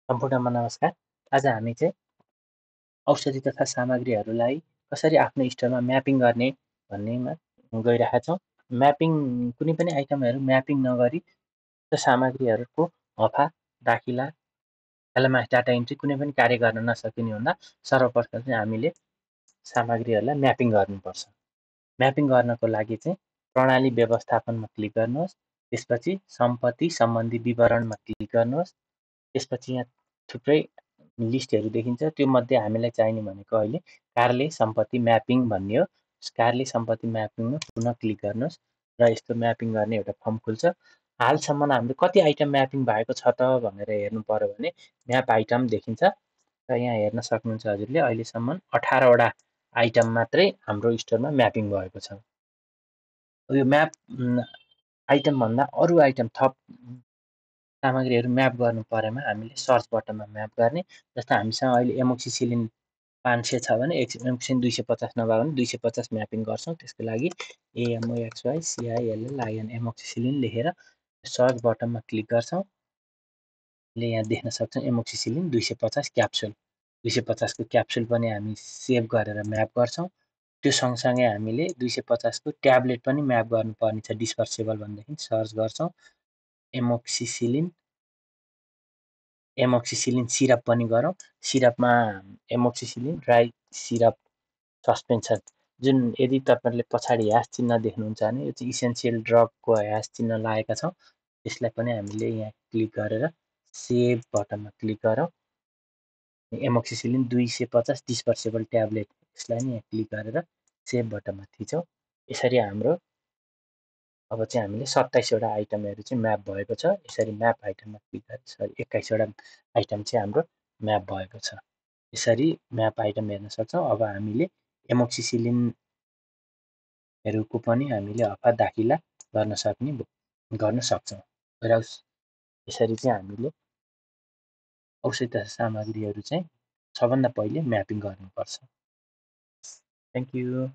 सम्पूर्णमा नमस्कार। आज हामी चाहिँ औषधि तथा सामग्रीहरूलाई कसरी आफ्नो स्टोरमा म्यापिङ गर्ने भन्नेमा गइरहेका छौँ। म्यापिङ कुनै पनि आइटमहरू म्यापिङ नगरी त्यो सामग्रीहरूको हफा, दाखिला, एलएमएस डाटा इन्ट्री कुनै पनि कार्य गर्न नसकिने हुँदा सर्वप्रथम चाहिँ हामीले सामग्रीहरूलाई म्यापिङ गर्नुपर्छ। म्यापिङ गर्नको लागि चाहिँ प्रणाली व्यवस्थापनमा क्लिक गर्नुहोस्। त्यसपछि सम्पत्ति सम्बन्धी विवरणमा क्लिक गर्नुहोस्। त्यसपछि यहाँ थुप्रै लिस्टहरू देखिन्छ। त्यो मध्ये हामीलाई चाहिने भनेको अहिले कार्यालय सम्पत्ति म्यापिङ भन्ने हो। कार्यालय सम्पत्ति म्यापिङमा पुनः क्लिक गर्नुहोस् र यस्तो म्यापिङ गर्ने एउटा फर्म खुल्छ। हालसम्म हामीले कति आइटम म्यापिङ भएको छ त भनेर हेर्नु पर्यो भने म्याप आइटम देखिन्छ र यहाँ हेर्न सक्नुहुन्छ हजुरले अहिलेसम्म 18वटा आइटम मात्रै हाम्रो स्टोरमा म्यापिङ भएको छ। यो म्याप आइटमभन्दा अरू आइटम थप सामग्रीहरू म्याप गर्नु परेमा हामीले सर्च बटनमा म्याप गर्ने। जस्तो हामीसँग अहिले एमोक्सिसिलिन 500 छ भने एमोक्सिसिलिन 250 नभयो भने 250 म्यापिङ गर्छौँ। त्यसको लागि AMOXYCILLIN एमोक्सिसिलिन लेखेर सर्च बटनमा क्लिक गर्छौँ। यहाँ देख्न सक्छौँ एमोक्सिसिलिन 250 क्याप्सुल। 250 को क्याप्सुल पनि हामी सेभ गरेर म्याप गर्छौँ। त्यो सँगसँगै हामीले 250 को ट्याब्लेट पनि म्याप गर्नुपर्ने छ डिस्पर्सेबल भनेदेखि सर्च गर्छौँ। एमोक्सिसिलिन सिरप पनि गरौँ। सिरपमा एमोक्सिसिलिन ड्राई सिरप सस्पेन्सन जुन यदि तपाईँहरूले पछाडि ह्यास चिन्ह देख्नुहुन्छ भने यो चाहिँ इसेन्सियल ड्रगको ह्यास चिन्ह लागेका छौँ। त्यसलाई पनि हामीले यहाँ क्लिक गरेर सेभ बटनमा क्लिक गरौँ। एमोक्सिसिलिन 250 डिस्पर्सेबल ट्याब्लेट यसलाई नि यहाँ क्लिक गरेर सेभ बटनमा थिचौँ। यसरी हाम्रो अब चाहिँ हामीले 27वटा आइटमहरू चाहिँ म्याप भएको छ। यसरी म्याप आइटममा क्लिक गरेर 21वटा आइटम चाहिँ हाम्रो म्याप भएको छ। यसरी म्याप आइटम हेर्न सक्छौँ। अब हामीले एमोक्सिसिलिनहरूको पनि हामीले हफा दाखिला गर्न सक्छौँ। यसरी चाहिँ हामीले औषधि तथा सामग्रीहरू चाहिँ सबभन्दा पहिले म्यापिङ गर्नुपर्छ। Thank you.